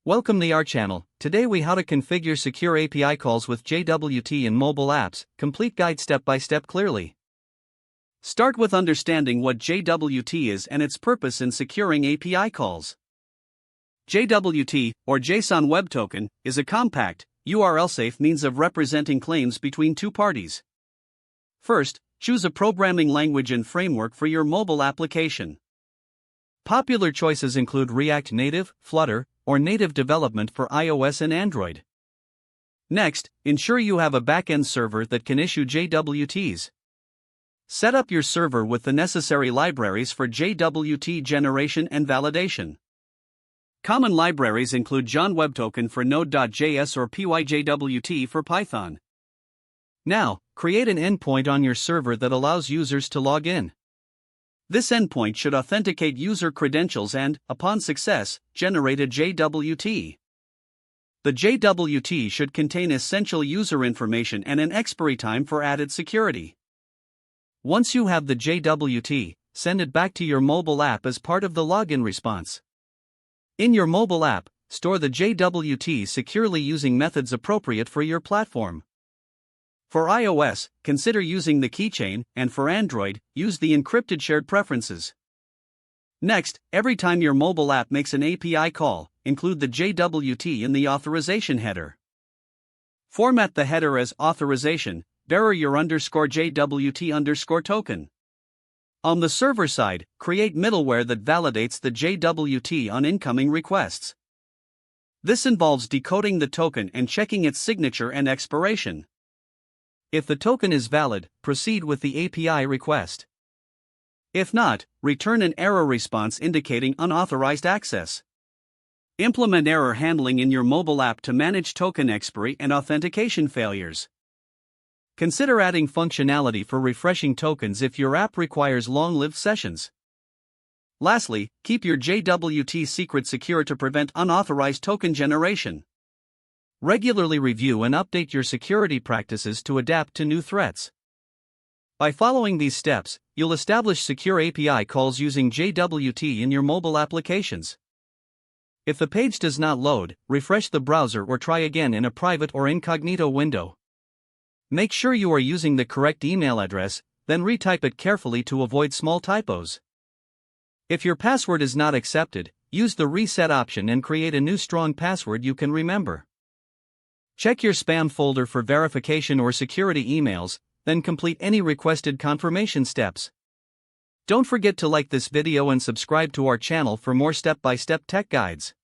Welcome to our channel. Today we how to configure secure API calls with JWT in mobile apps, complete guide step by step clearly. Start with understanding what JWT is and its purpose in securing API calls. JWT, or JSON Web Token, is a compact, URL-safe means of representing claims between two parties. First, choose a programming language and framework for your mobile application. Popular choices include React Native, Flutter, or native development for iOS and Android. Next, ensure you have a backend server that can issue JWTs. Set up your server with the necessary libraries for JWT generation and validation. Common libraries include JSON Web Token for Node.js or PyJWT for Python. Now, create an endpoint on your server that allows users to log in. This endpoint should authenticate user credentials and, upon success, generate a JWT. The JWT should contain essential user information and an expiry time for added security. Once you have the JWT, send it back to your mobile app as part of the login response. In your mobile app, store the JWT securely using methods appropriate for your platform. For iOS, consider using the keychain, and for Android, use the encrypted shared preferences. Next, every time your mobile app makes an API call, include the JWT in the authorization header. Format the header as authorization, bearer your _JWT token. On the server side, create middleware that validates the JWT on incoming requests. This involves decoding the token and checking its signature and expiration. If the token is valid, proceed with the API request. If not, return an error response indicating unauthorized access. Implement error handling in your mobile app to manage token expiry and authentication failures. Consider adding functionality for refreshing tokens if your app requires long-lived sessions. Lastly, keep your JWT secret secure to prevent unauthorized token generation. Regularly review and update your security practices to adapt to new threats. By following these steps, you'll establish secure API calls using JWT in your mobile applications. If the page does not load, refresh the browser or try again in a private or incognito window. Make sure you are using the correct email address, then retype it carefully to avoid small typos. If your password is not accepted, use the reset option and create a new strong password you can remember. Check your spam folder for verification or security emails, then complete any requested confirmation steps. Don't forget to like this video and subscribe to our channel for more step-by-step tech guides.